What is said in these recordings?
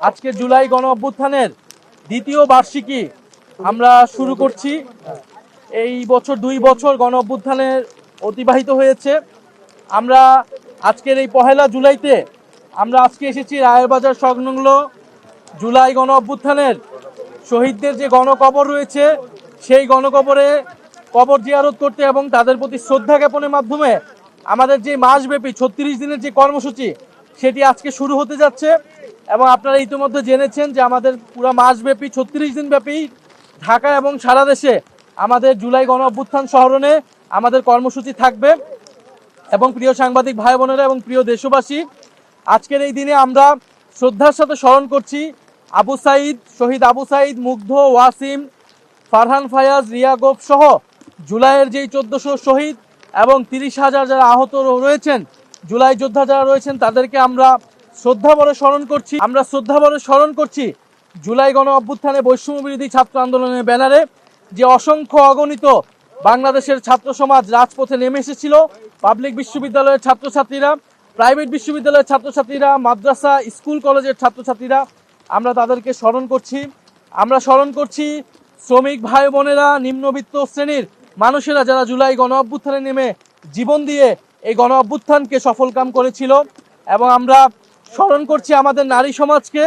আজকে জুলাই গণ অভ্যুত্থানের দ্বিতীয় বার্ষিকী আমরা শুরু করছি। এই বছর 2 বছর গণ অভ্যুত্থানের অতিবাহিত হয়েছে। আমরা আজকের এই পহেলা জুলাইতে আমরা আজকে এসেছি রায়েরবাজার সংলগ্ন জুলাই গণ অভ্যুত্থানের শহীদদের যে গণকবর রয়েছে সেই গণকবরে কবর জিয়ারত করতে এবং তাদের প্রতি শ্রদ্ধা জ্ঞাপনের মাধ্যমে আমাদের যে মাসব্যাপী 36 দিনের যে কর্মসূচি সেটি আজকে শুরু হতে যাচ্ছে। এবং আপনারা ইতিমধ্যে জেনেছেন যে আমাদের পুরো মাসব্যাপী 36 দিন ব্যাপী ঢাকা এবং সারা দেশে আমাদের জুলাই গণ অভ্যুত্থান স্মরণে আমাদের কর্মসূচি থাকবে। এবং প্রিয় সাংবাদিক ভাই বোনেরা এবং প্রিয় দেশবাসী, আজকের এই দিনে আমরা শ্রদ্ধার সাথে স্মরণ করছি আবু সাইদ, শহীদ আবু সাইদ, মুগ্ধ, ওয়াসিম, ফারহান ফায়াজ, রিয়া গোপ সহ জুলাইয়ের যেই 1400 শহীদ এবং 30,000 যারা আহত রয়েছেন, জুলাই যোদ্ধা যারা রয়েছেন, তাদেরকে আমরা শ্রদ্ধাভরে স্মরণ করছি। আমরা শ্রদ্ধাভরে স্মরণ করছি জুলাই গণ অভ্যুত্থানে বৈষম্য বিরোধী ছাত্র আন্দোলনের ব্যানারে যে অসংখ্য অগণিত বাংলাদেশের ছাত্র সমাজ রাজপথে নেমে এসেছিল। পাবলিক বিশ্ববিদ্যালয়ের ছাত্রছাত্রীরা, প্রাইভেট বিশ্ববিদ্যালয়ের ছাত্রছাত্রীরা, মাদ্রাসা, স্কুল কলেজের ছাত্রছাত্রীরা, আমরা তাদেরকে স্মরণ করছি। আমরা স্মরণ করছি শ্রমিক ভাই বোনেরা, নিম্নবিত্ত শ্রেণীর মানুষেরা যারা জুলাই গণ অভ্যুত্থানে নেমে জীবন দিয়ে এই গণ অভ্যুত্থানকে সফলকাম করেছিল। এবং আমরা স্মরণ করছি আমাদের নারী সমাজকে,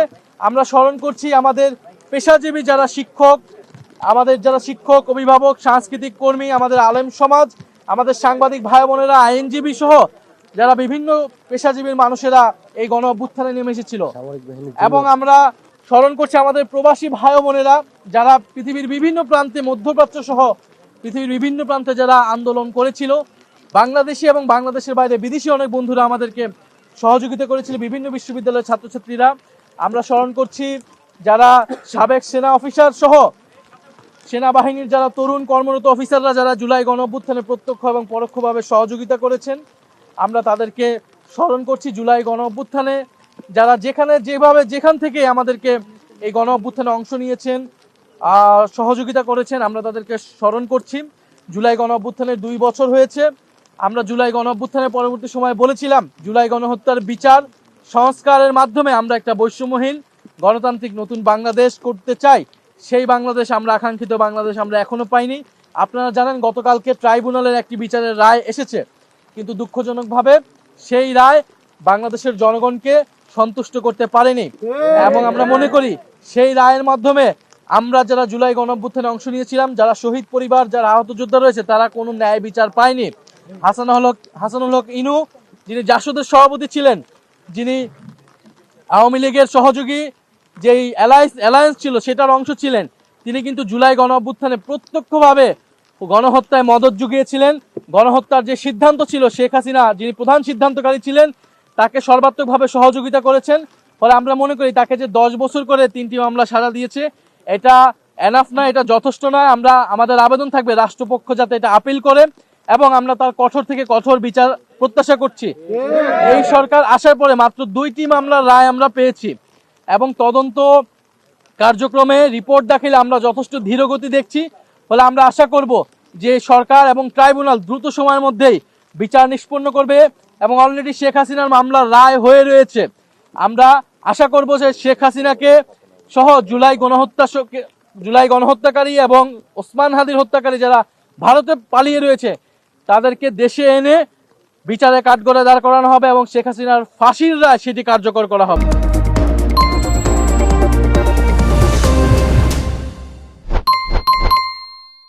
আমরা স্মরণ করছি আমাদের পেশাজীবী যারা শিক্ষক, আমাদের যারা শিক্ষক, অভিভাবক, সাংস্কৃতিক কর্মী, আমাদের আলেম সমাজ, আমাদের সাংবাদিক ভাই বোনেরা, আইনজীবী সহ যারা বিভিন্ন পেশাজীবীর মানুষেরা এই গণ অভ্যুত্থানে নেমে এসেছিল। এবং আমরা স্মরণ করছি আমাদের প্রবাসী ভাই বোনেরা যারা পৃথিবীর বিভিন্ন প্রান্তে, মধ্যপ্রাচ্য সহ পৃথিবীর বিভিন্ন প্রান্তে যারা আন্দোলন করেছিল। বাংলাদেশি এবং বাংলাদেশের বাইরে বিদেশি অনেক বন্ধুরা আমাদেরকে সহযোগিতা করেছিল, বিভিন্ন বিশ্ববিদ্যালয়ের ছাত্রছাত্রীরা। আমরা স্মরণ করছি যারা সাবেক সেনা অফিসার সহ সেনাবাহিনীর যারা তরুণ কর্মরত অফিসাররা যারা জুলাই গণ অভ্যুত্থানে প্রত্যক্ষ এবং পরোক্ষভাবে সহযোগিতা করেছেন। আমরা তাদেরকে স্মরণ করছি জুলাই গণ অভ্যুত্থানে যারা যেখানে যেভাবে যেখান থেকে আমাদেরকে এই গণ অভ্যুত্থানে অংশ নিয়েছেন, সহযোগিতা করেছেন, আমরা তাদেরকে স্মরণ করছি। জুলাই গণ অভ্যুত্থানের 2 বছর হয়েছে। আমরা জুলাই গণ অভ্যুত্থানের পরবর্তী সময়ে বলেছিলাম জুলাই গণহত্যার বিচার সংস্কারের মাধ্যমে আমরা একটা বৈষম্যহীন গণতান্ত্রিক নতুন বাংলাদেশ করতে চাই। সেই বাংলাদেশ, আমরা আকাঙ্ক্ষিত বাংলাদেশ আমরা এখনো পাইনি। আপনারা জানেন গতকালকে ট্রাইব্যুনালের একটি বিচারের রায় এসেছে, কিন্তু দুঃখজনকভাবে সেই রায় বাংলাদেশের জনগণকে সন্তুষ্ট করতে পারেনি। এবং আমরা মনে করি সেই রায়ের মাধ্যমে আমরা যারা জুলাই গণ অভ্যুত্থানে অংশ নিয়েছিলাম, যারা শহীদ পরিবার, যারা আহত যোদ্ধা রয়েছে, তারা কোনো ন্যায় বিচার পায়নি। হাসানুল হক ইনু, যিনি জাসদের সভাপতি ছিলেন, যিনি আওয়ামী লীগের সহযোগী যেই অ্যালায়েন্স ছিল সেটার অংশ ছিলেন, তিনি কিন্তু জুলাই গণ অভ্যুত্থানে প্রত্যক্ষভাবে গণহত্যায় মদত জুগিয়েছিলেন। গণহত্যার যে সিদ্ধান্ত ছিল, শেখ হাসিনা যিনি প্রধান সিদ্ধান্তকারী ছিলেন, তাকে সর্বাত্মকভাবে সহযোগিতা করেছেন। ফলে আমরা মনে করি তাকে যে 10 বছর করে 3টি মামলা সাজা দিয়েছে, এটা এনাফ না, এটা যথেষ্ট নয়। আমাদের আবেদন থাকবে রাষ্ট্রপক্ষ যাতে এটা আপিল করে এবং আমরা তার কঠোর থেকে কঠোর বিচার প্রত্যাশা করছি। এই সরকার আসার পরে মাত্র 2টি মামলার রায় আমরা পেয়েছি এবং তদন্ত কার্যক্রমে রিপোর্ট দাখিলে আমরা যথেষ্ট ধীরগতি দেখছি। ফলে আমরা আশা করব যে সরকার এবং ট্রাইব্যুনাল দ্রুত সময়ের মধ্যেই বিচার নিষ্পন্ন করবে। এবং অলরেডি শেখ হাসিনার মামলার রায় হয়ে রয়েছে। আমরা আশা করব যে শেখ হাসিনাকে সহ জুলাই গণহত্যাকারী এবং ওসমান হাদির হত্যাকারী যারা ভারতে পালিয়ে রয়েছে তাদেরকে দেশে এনে বিচারে কাঠগড়ায় দাঁড় করানো হবে এবং শেখ হাসিনার ফাঁসির রায় সেটি কার্যকর করা হবে।